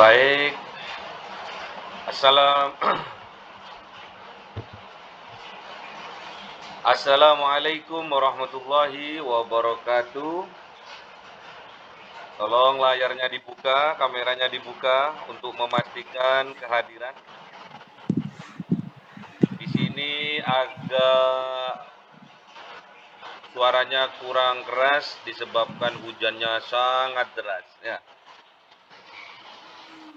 Baik, Assalam, Assalamualaikum warahmatullahi wabarakatuh. Tolong layarnya dibuka, kameranya dibuka untuk memastikan kehadiran. Di sini agak suaranya kurang keras disebabkan hujannya sangat deras. Ya,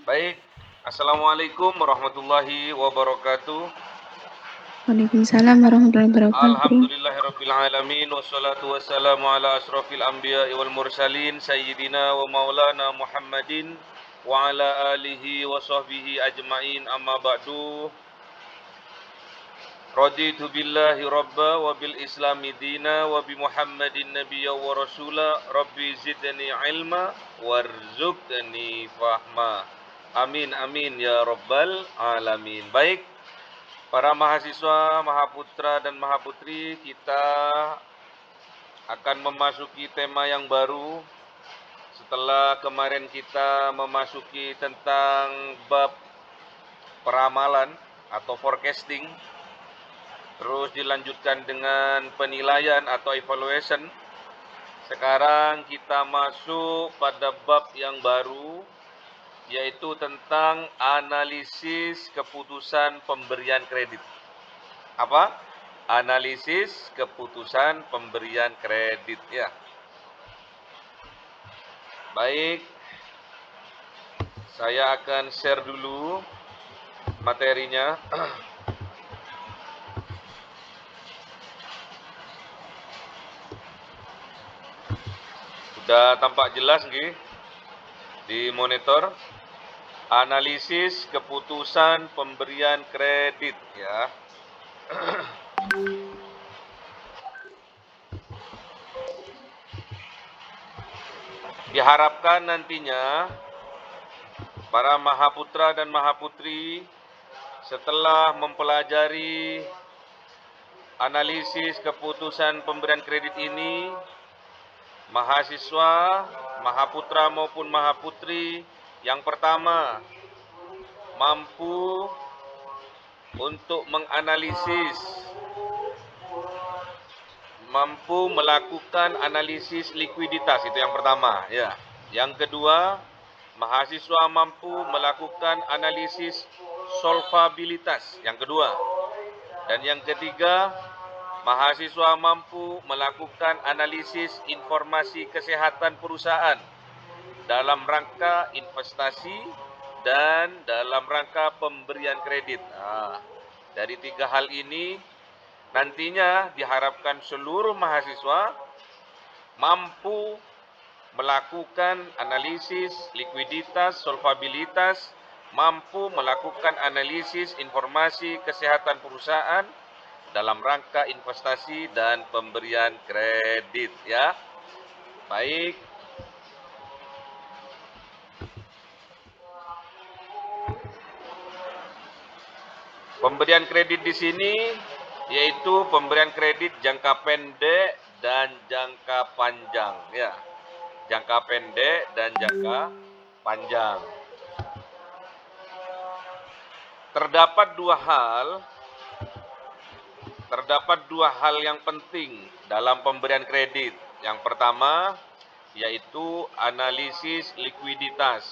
baik. Assalamualaikum warahmatullahi wabarakatuh. Waalaikumsalam warahmatullahi wabarakatuh. Alhamdulillahirabbil alamin wassalatu wassalamu ala asrofil anbiya'i wal mursalin sayyidina wa maulana Muhammadin wa ala alihi wa sahbihi ajmain amma ba'du. Raditu billahi rabba wa bil islami dina wa bi Muhammadin nabiyya wa rasula rabbi zidni ilma warzuqni fahma. Amin amin ya rabbal alamin. Baik, para mahasiswa, mahaputra dan mahaputri, kita akan memasuki tema yang baru setelah kemarin kita memasuki tentang bab peramalan atau forecasting, terus dilanjutkan dengan penilaian atau evaluation. Sekarang kita masuk pada bab yang baru, yaitu tentang analisis keputusan pemberian kredit. Apa? Analisis keputusan pemberian kredit, ya. Baik, saya akan share dulu materinya. Sudah tampak jelas nggih di monitor? Analisis keputusan pemberian kredit, ya. Diharapkan nantinya para mahaputra dan mahaputri setelah mempelajari analisis keputusan pemberian kredit ini, mahasiswa, mahaputra maupun mahaputri yang pertama mampu untuk menganalisis, mampu melakukan analisis likuiditas, itu yang pertama, ya. Yang kedua, mahasiswa mampu melakukan analisis solvabilitas, yang kedua. Dan yang ketiga, mahasiswa mampu melakukan analisis informasi kesehatan perusahaan dalam rangka investasi dan dalam rangka pemberian kredit. Dari tiga hal ini nantinya diharapkan seluruh mahasiswa mampu melakukan analisis likuiditas, solvabilitas, mampu melakukan analisis informasi kesehatan perusahaan dalam rangka investasi dan pemberian kredit, ya. Baik. Pemberian kredit di sini yaitu pemberian kredit jangka pendek dan jangka panjang, ya. Jangka pendek dan jangka panjang. Terdapat dua hal yang penting dalam pemberian kredit. Yang pertama yaitu analisis likuiditas.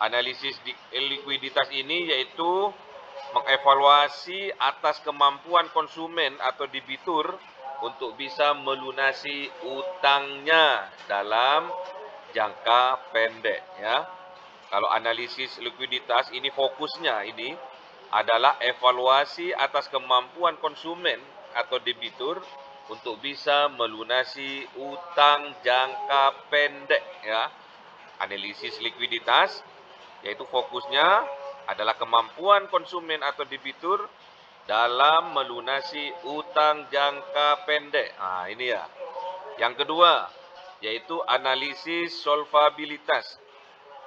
Analisis likuiditas ini yaitu mengevaluasi atas kemampuan konsumen atau debitur untuk bisa melunasi utangnya dalam jangka pendek, ya. Kalau analisis likuiditas ini fokusnya ini adalah evaluasi atas kemampuan konsumen atau debitur untuk bisa melunasi utang jangka pendek, ya. Analisis likuiditas yaitu fokusnya adalah kemampuan konsumen atau debitur dalam melunasi utang jangka pendek. Ini ya. Yang kedua, yaitu analisis solvabilitas.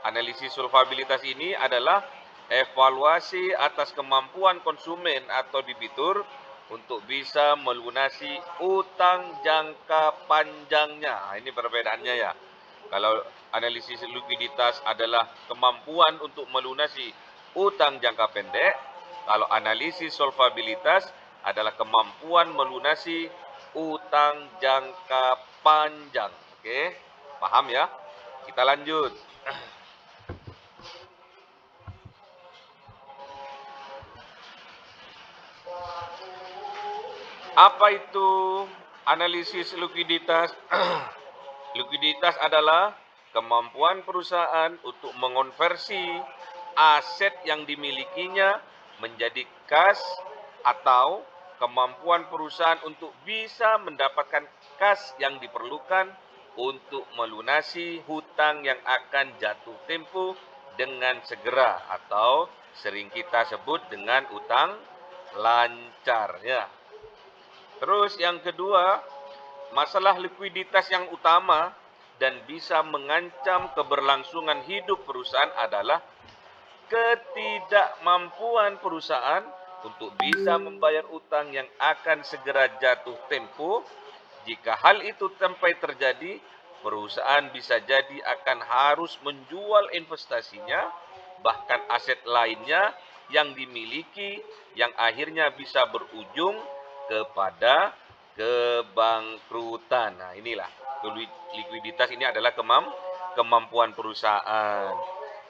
Analisis solvabilitas ini adalah evaluasi atas kemampuan konsumen atau debitur untuk bisa melunasi utang jangka panjangnya. Ini perbedaannya, ya. Kalau analisis likuiditas adalah kemampuan untuk melunasi utang jangka pendek, kalau analisis solvabilitas adalah kemampuan melunasi utang jangka panjang. Oke, paham ya? Kita lanjut. Apa itu analisis likuiditas? Likuiditas adalah kemampuan perusahaan untuk mengonversi aset yang dimilikinya menjadi kas, atau kemampuan perusahaan untuk bisa mendapatkan kas yang diperlukan untuk melunasi hutang yang akan jatuh tempo dengan segera, atau sering kita sebut dengan utang lancar ya. Terus yang kedua, masalah likuiditas yang utama dan bisa mengancam keberlangsungan hidup perusahaan adalah ketidakmampuan perusahaan untuk bisa membayar utang yang akan segera jatuh tempo. Jika hal itu sampai terjadi, perusahaan bisa jadi akan harus menjual investasinya, bahkan aset lainnya yang dimiliki, yang akhirnya bisa berujung kepada kebangkrutan. Nah, inilah likuiditas ini adalah kemampuan perusahaan.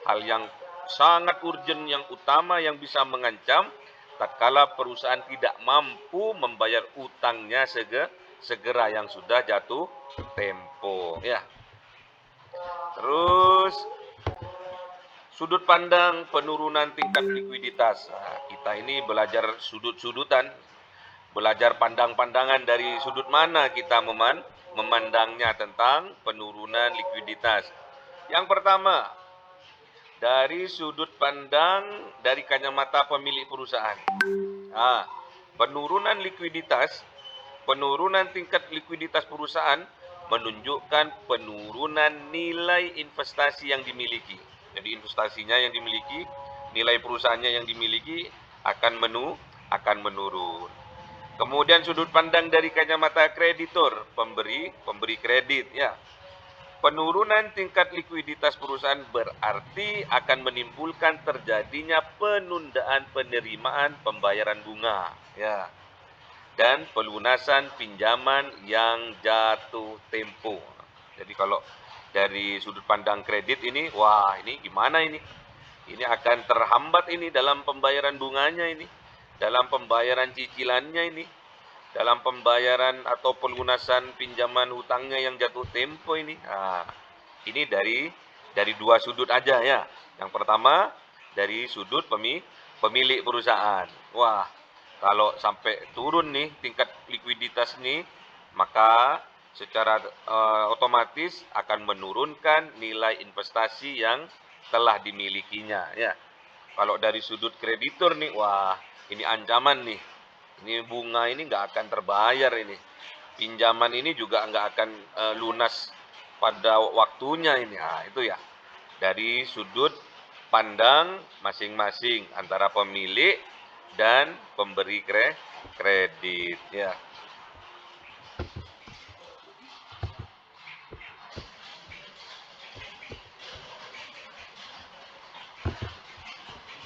Hal yang sangat urgent, yang utama, yang bisa mengancam tatkala perusahaan tidak mampu membayar utangnya segera yang sudah jatuh tempo ya. Terus sudut pandang penurunan tingkat likuiditas. Nah, kita ini belajar sudut-sudutan, belajar pandang-pandangan dari sudut mana kita memandangnya tentang penurunan likuiditas. Yang pertama, dari sudut pandang dari kacamata pemilik perusahaan. Penurunan tingkat likuiditas perusahaan menunjukkan penurunan nilai investasi yang dimiliki. Jadi investasinya yang dimiliki, nilai perusahaannya yang dimiliki akan menurun. Kemudian sudut pandang dari kacamata kreditor, pemberi kredit ya. Penurunan tingkat likuiditas perusahaan berarti akan menimbulkan terjadinya penundaan penerimaan pembayaran bunga ya, dan pelunasan pinjaman yang jatuh tempo. Jadi kalau dari sudut pandang kredit ini, wah ini gimana ini? Ini akan terhambat ini dalam pembayaran bunganya ini, dalam pembayaran cicilannya ini, dalam pembayaran atau pelunasan pinjaman hutangnya yang jatuh tempo ini. Nah, ini dari dua sudut aja ya. Yang pertama dari sudut pemilik perusahaan. Wah, kalau sampai turun nih tingkat likuiditas nih, maka secara otomatis akan menurunkan nilai investasi yang telah dimilikinya ya. Kalau dari sudut kreditor nih, wah ini ancaman nih. Ini bunga ini nggak akan terbayar ini. Pinjaman ini juga nggak akan lunas pada waktunya ini. Nah, itu ya. Dari sudut pandang masing-masing antara pemilik dan pemberi kredit ya.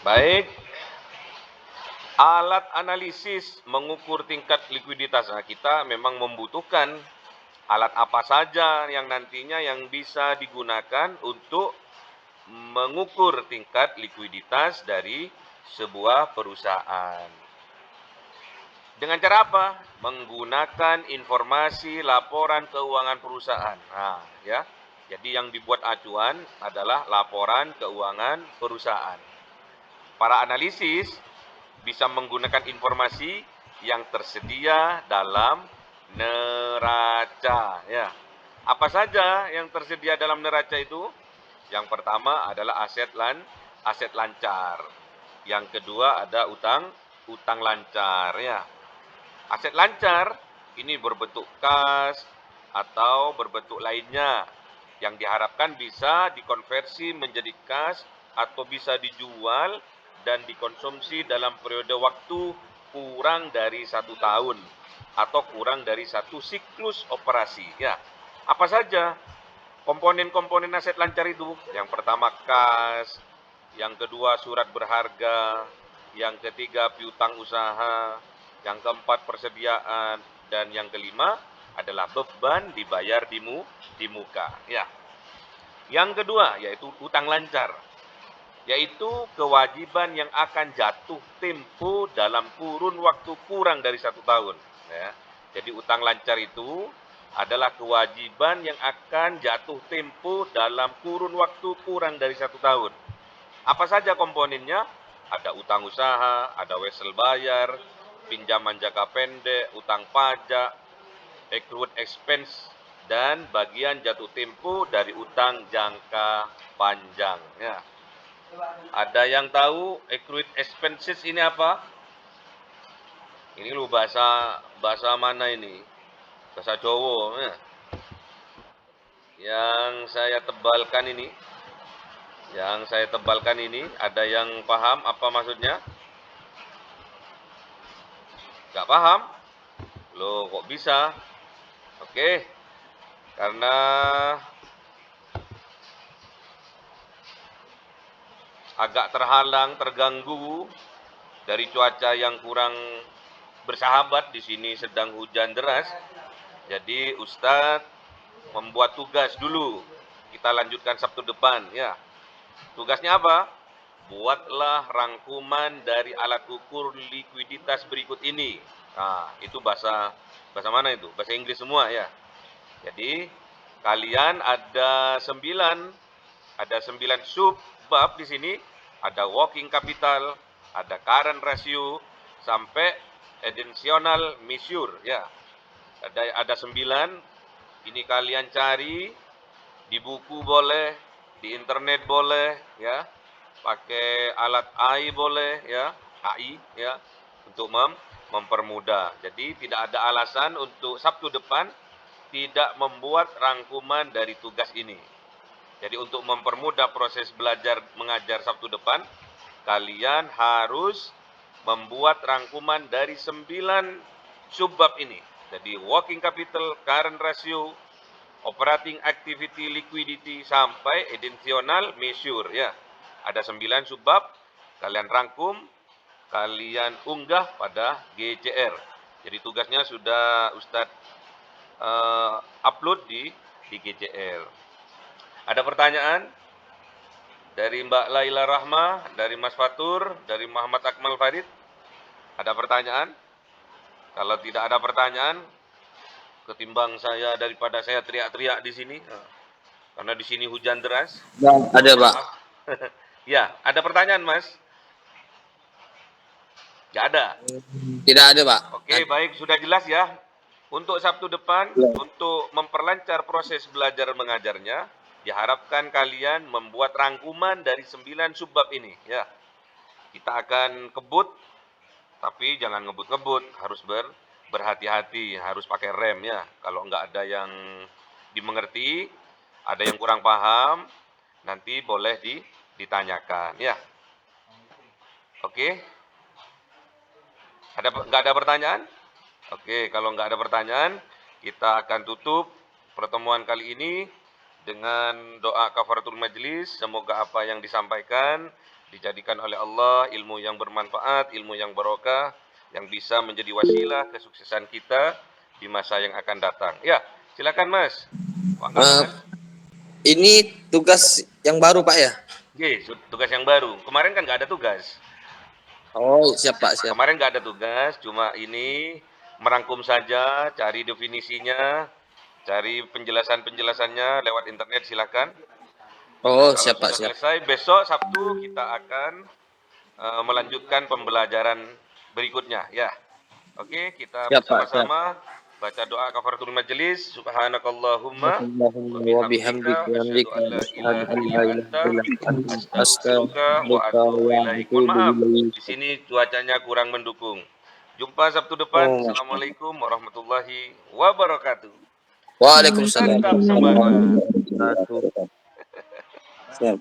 Baik, alat analisis mengukur tingkat likuiditas. Nah, kita memang membutuhkan alat apa saja yang nantinya yang bisa digunakan untuk mengukur tingkat likuiditas dari sebuah perusahaan. Dengan cara apa? Menggunakan informasi laporan keuangan perusahaan. Nah, ya. Jadi yang dibuat acuan adalah laporan keuangan perusahaan. Para analisis bisa menggunakan informasi yang tersedia dalam neraca ya. Apa saja yang tersedia dalam neraca itu? Yang pertama adalah aset lancar. Yang kedua ada utang lancar ya. Aset lancar ini berbentuk kas atau berbentuk lainnya yang diharapkan bisa dikonversi menjadi kas atau bisa dijual dan dikonsumsi dalam periode waktu kurang dari 1 tahun atau kurang dari 1 siklus operasi ya. Apa saja? komponen-komponen aset lancar itu, yang pertama kas, yang kedua surat berharga, yang ketiga piutang usaha, yang keempat persediaan, dan yang kelima adalah beban dibayar di muka. Ya. Yang kedua yaitu utang lancar, yaitu kewajiban yang akan jatuh tempo dalam kurun waktu kurang dari 1 tahun. Ya. Jadi utang lancar itu adalah kewajiban yang akan jatuh tempo dalam kurun waktu kurang dari 1 tahun. Apa saja komponennya? Ada utang usaha, ada wesel bayar, pinjaman jangka pendek, utang pajak, accrued expense, dan bagian jatuh tempo dari utang jangka panjang. Ya. Ada yang tahu accrued expenses ini apa? Ini lu bahasa mana ini? Bahasa Jawa. Ya. Yang saya tebalkan ini, ada yang paham apa maksudnya? Gak paham? Loh, kok bisa? Oke, karena agak terganggu dari cuaca yang kurang bersahabat, di sini sedang hujan deras. Jadi Ustadz membuat tugas dulu. Kita lanjutkan Sabtu depan, ya. Tugasnya apa? Buatlah rangkuman dari alat ukur likuiditas berikut ini. Nah, itu bahasa mana itu? Bahasa Inggris semua, ya. Jadi kalian ada 9 sub bab di sini. Ada working capital, ada current ratio, sampai additional measure, ya. Ada 9. Ini kalian cari di buku boleh, di internet boleh, ya. Pakai alat AI boleh, ya. AI, ya, untuk mempermudah. Jadi tidak ada alasan untuk Sabtu depan tidak membuat rangkuman dari tugas ini. Jadi untuk mempermudah proses belajar mengajar Sabtu depan, kalian harus membuat rangkuman dari 9 subbab ini. Jadi working capital, current ratio, operating activity, liquidity, sampai additional measure, ya. Ada 9 subbab, kalian rangkum, kalian unggah pada GCR. Jadi tugasnya sudah Ustadz upload di GCR. Ada pertanyaan dari Mbak Laila Rahma, dari Mas Fatur, dari Muhammad Akmal Farid? Ada pertanyaan? Kalau tidak ada pertanyaan, ketimbang daripada saya teriak-teriak di sini, karena di sini hujan deras. Ada, Pak. Ya, ada pertanyaan, Mas? Tidak ada? Tidak ada, Pak. Oke, baik, sudah jelas ya. Untuk Sabtu depan, untuk memperlancar proses belajar mengajarnya, diharapkan kalian membuat rangkuman dari 9 subbab ini, ya. Kita akan kebut, tapi jangan ngebut-ngebut, harus berhati-hati, harus pakai rem, ya. Kalau nggak ada yang dimengerti, ada yang kurang paham, nanti boleh ditanyakan, ya. Oke. Nggak ada pertanyaan? Oke, kalau nggak ada pertanyaan, kita akan tutup pertemuan kali ini dengan doa kafaratul majlis. Semoga apa yang disampaikan dijadikan oleh Allah ilmu yang bermanfaat, ilmu yang barokah, yang bisa menjadi wasilah kesuksesan kita di masa yang akan datang. Ya, silakan Mas. Ini tugas yang baru, Pak, ya? Oke, tugas yang baru. Kemarin kan nggak ada tugas. Oh, siap, Pak, siap. Kemarin nggak ada tugas, cuma ini merangkum saja, cari definisinya, cari penjelasannya lewat internet, silakan. Oh, Kalau siap, Pak, sudah siap. selesai, besok Sabtu kita akan melanjutkan pembelajaran berikutnya, ya. Oke, kita bersama-sama baca doa kafaratul majelis. Subhanakallahumma wa bihamdika asyhadu an la ilaha illa anta astaghfiruka wa atubu ilaik. Mohon maaf, di sini cuacanya kurang mendukung. Jumpa Sabtu depan. Assalamualaikum warahmatullahi wabarakatuh. Waalaikumsalam. Tetap semangat. Siap.